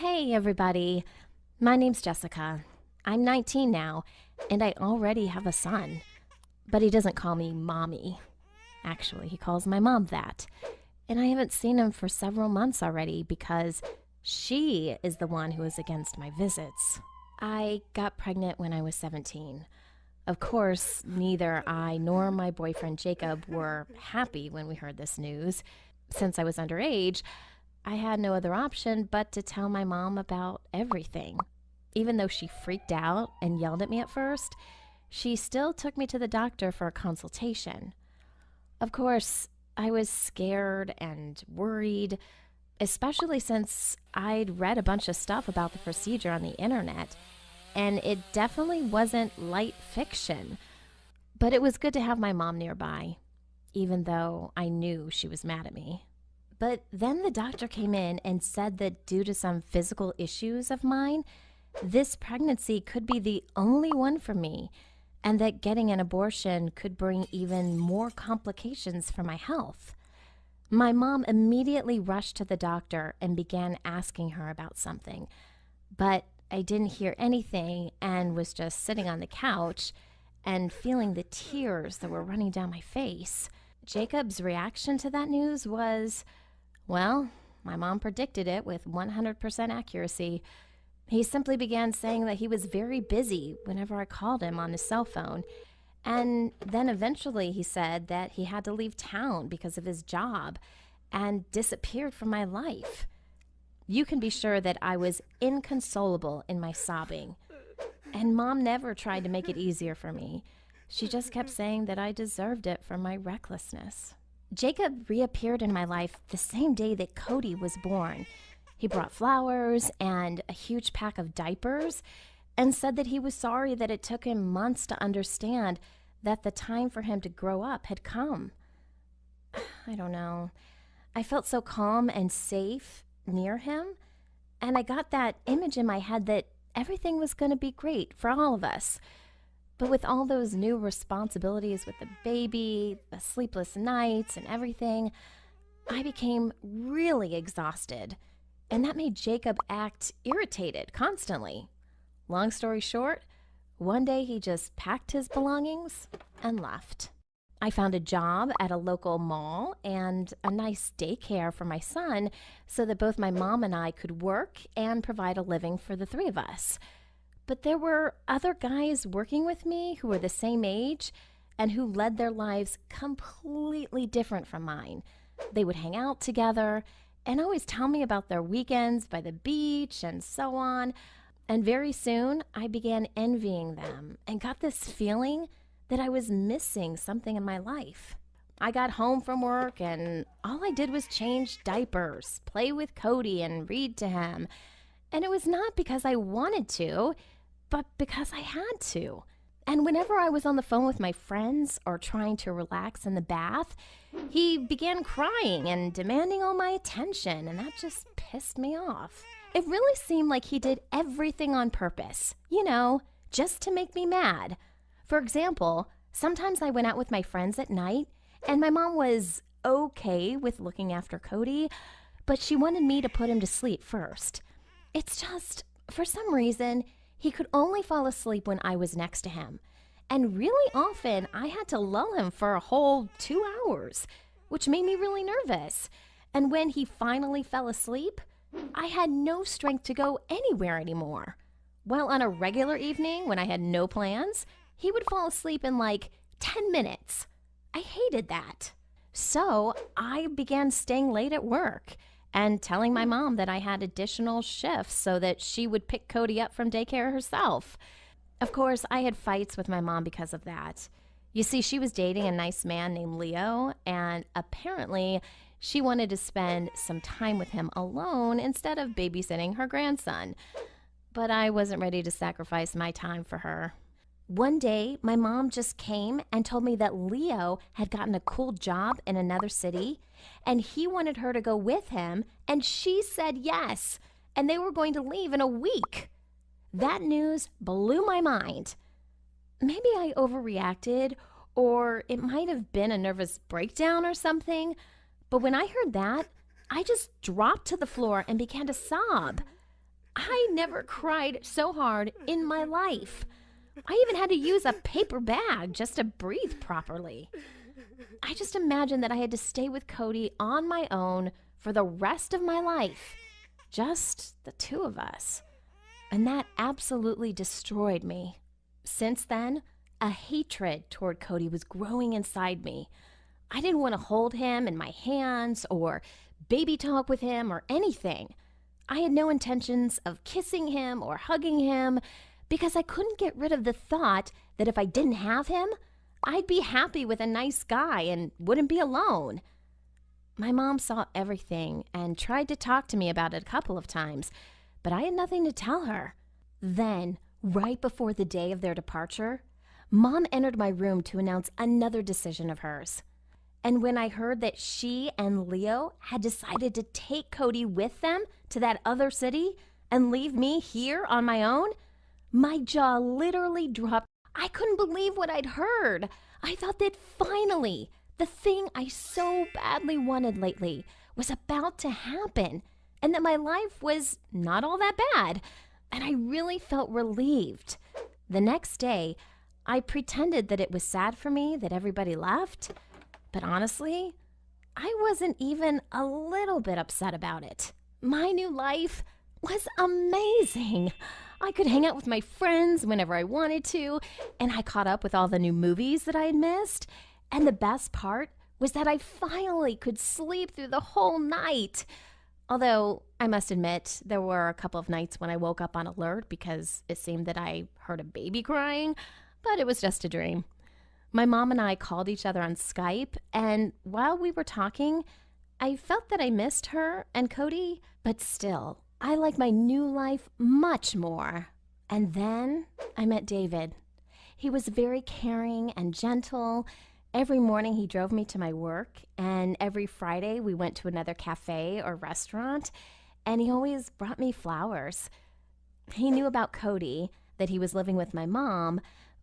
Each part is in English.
Hey, everybody. My name's Jessica. I'm 19 now, and I already have a son. But he doesn't call me mommy. Actually, he calls my mom that. And I haven't seen him for several months already because she is the one who is against my visits. I got pregnant when I was 17. Of course, neither I nor my boyfriend Jacob were happy when we heard this news. Since I was underage, I had no other option but to tell my mom about everything. Even though she freaked out and yelled at me at first, she still took me to the doctor for a consultation. Of course, I was scared and worried, especially since I'd read a bunch of stuff about the procedure on the internet, and it definitely wasn't light fiction. But it was good to have my mom nearby, even though I knew she was mad at me. But then the doctor came in and said that due to some physical issues of mine, this pregnancy could be the only one for me, and that getting an abortion could bring even more complications for my health. My mom immediately rushed to the doctor and began asking her about something, but I didn't hear anything and was just sitting on the couch and feeling the tears that were running down my face. Jacob's reaction to that news was, well, my mom predicted it with 100% accuracy. He simply began saying that he was very busy whenever I called him on his cell phone. And then eventually he said that he had to leave town because of his job and disappeared from my life. You can be sure that I was inconsolable in my sobbing. And Mom never tried to make it easier for me. She just kept saying that I deserved it for my recklessness. Jacob reappeared in my life the same day that Cody was born. He brought flowers and a huge pack of diapers and said that he was sorry that it took him months to understand that the time for him to grow up had come. I don't know. I felt so calm and safe near him, and I got that image in my head that everything was going to be great for all of us. But with all those new responsibilities with the baby, the sleepless nights, and everything, I became really exhausted. And that made Jacob act irritated constantly. Long story short, one day he just packed his belongings and left. I found a job at a local mall and a nice daycare for my son so that both my mom and I could work and provide a living for the three of us. But there were other guys working with me who were the same age and who led their lives completely different from mine. They would hang out together and always tell me about their weekends by the beach and so on. And very soon, I began envying them and got this feeling that I was missing something in my life. I got home from work and all I did was change diapers, play with Cody, and read to him. And it was not because I wanted to, but because I had to. And whenever I was on the phone with my friends or trying to relax in the bath, he began crying and demanding all my attention, and that just pissed me off. It really seemed like he did everything on purpose, just to make me mad. For example, sometimes I went out with my friends at night, and my mom was okay with looking after Cody, but she wanted me to put him to sleep first. It's just, for some reason, he could only fall asleep when I was next to him. And really often, I had to lull him for a whole 2 hours, which made me really nervous. And when he finally fell asleep, I had no strength to go anywhere anymore. While on a regular evening, when I had no plans, he would fall asleep in like 10 minutes. I hated that. So I began staying late at work and telling my mom that I had additional shifts so that she would pick Cody up from daycare herself. Of course, I had fights with my mom because of that. You see, she was dating a nice man named Leo, and apparently she wanted to spend some time with him alone instead of babysitting her grandson. But I wasn't ready to sacrifice my time for her. One day, my mom just came and told me that Leo had gotten a cool job in another city, and he wanted her to go with him, and she said yes, and they were going to leave in a week. That news blew my mind. Maybe I overreacted, or it might have been a nervous breakdown or something, but when I heard that, I just dropped to the floor and began to sob. I never cried so hard in my life. I even had to use a paper bag just to breathe properly. I just imagined that I had to stay with Cody on my own for the rest of my life. Just the two of us. And that absolutely destroyed me. Since then, a hatred toward Cody was growing inside me. I didn't want to hold him in my hands or baby talk with him or anything. I had no intentions of kissing him or hugging him because I couldn't get rid of the thought that if I didn't have him, I'd be happy with a nice guy and wouldn't be alone. My mom saw everything and tried to talk to me about it a couple of times, but I had nothing to tell her. Then, right before the day of their departure, Mom entered my room to announce another decision of hers. And when I heard that she and Leo had decided to take Cody with them to that other city and leave me here on my own, my jaw literally dropped. I couldn't believe what I'd heard. I thought that finally, the thing I so badly wanted lately was about to happen, and that my life was not all that bad, and I really felt relieved. The next day, I pretended that it was sad for me that everybody left, but honestly, I wasn't even a little bit upset about it. My new life was amazing. I could hang out with my friends whenever I wanted to, and I caught up with all the new movies that I had missed. And the best part was that I finally could sleep through the whole night. Although, I must admit, there were a couple of nights when I woke up on alert because it seemed that I heard a baby crying, but it was just a dream. My mom and I called each other on Skype, and while we were talking, I felt that I missed her and Cody, but still, I like my new life much more. And then I met David. He was very caring and gentle. Every morning he drove me to my work, and every Friday we went to another cafe or restaurant, and he always brought me flowers. He knew about Cody, that he was living with my mom,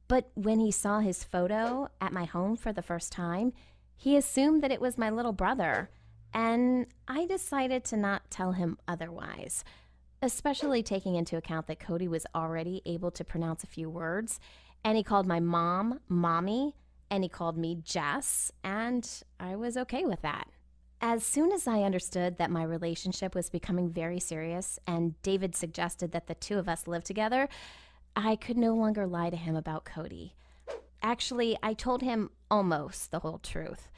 but when he saw his photo at my home for the first time, he assumed that it was my little brother, and I decided to not tell him otherwise, especially taking into account that Cody was already able to pronounce a few words, and he called my mom Mommy, and he called me Jess, and I was okay with that. As soon as I understood that my relationship was becoming very serious and David suggested that the two of us live together, I could no longer lie to him about Cody. Actually, I told him almost the whole truth.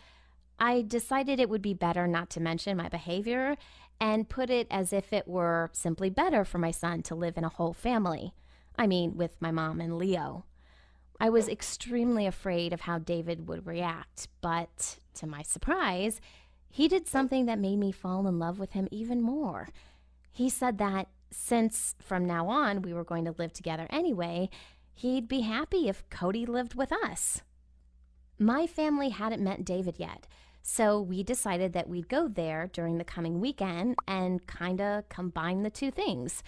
I decided it would be better not to mention my behavior and put it as if it were simply better for my son to live in a whole family. I mean, with my mom and Leo. I was extremely afraid of how David would react, but to my surprise, he did something that made me fall in love with him even more. He said that since from now on we were going to live together anyway, he'd be happy if Cody lived with us. My family hadn't met David yet, so we decided that we'd go there during the coming weekend and kinda combine the two things,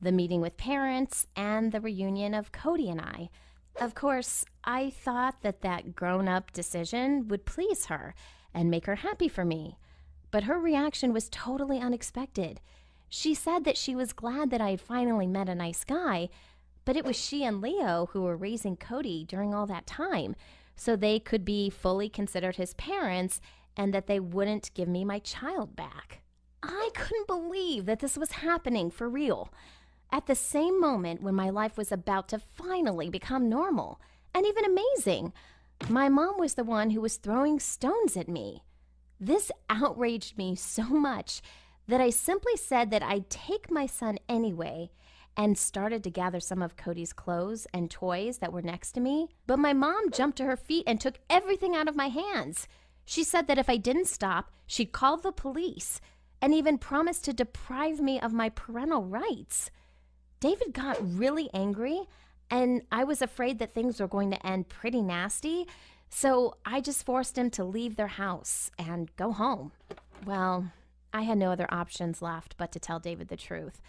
the meeting with parents and the reunion of Cody and I. Of course, I thought that that grown-up decision would please her and make her happy for me, but her reaction was totally unexpected. She said that she was glad that I had finally met a nice guy, but it was she and Leo who were raising Cody during all that time, so they could be fully considered his parents and that they wouldn't give me my child back. I couldn't believe that this was happening for real. At the same moment when my life was about to finally become normal and even amazing, my mom was the one who was throwing stones at me. This outraged me so much that I simply said that I'd take my son anyway and started to gather some of Cody's clothes and toys that were next to me. But my mom jumped to her feet and took everything out of my hands. She said that if I didn't stop, she'd call the police and even promised to deprive me of my parental rights. David got really angry, and I was afraid that things were going to end pretty nasty, so I just forced him to leave their house and go home. Well, I had no other options left but to tell David the truth.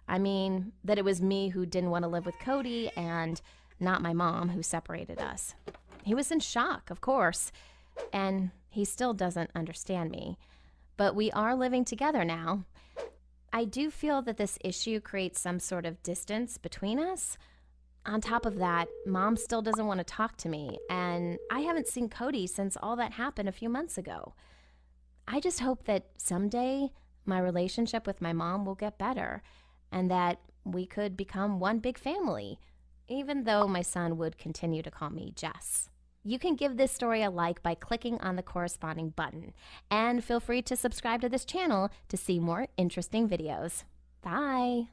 I mean, that it was me who didn't want to live with Cody and not my mom who separated us. He was in shock, of course, and he still doesn't understand me. But we are living together now. I do feel that this issue creates some sort of distance between us. On top of that, Mom still doesn't want to talk to me, and I haven't seen Cody since all that happened a few months ago. I just hope that someday my relationship with my mom will get better and that we could become one big family, even though my son would continue to call me Jess. You can give this story a like by clicking on the corresponding button, and feel free to subscribe to this channel to see more interesting videos. Bye!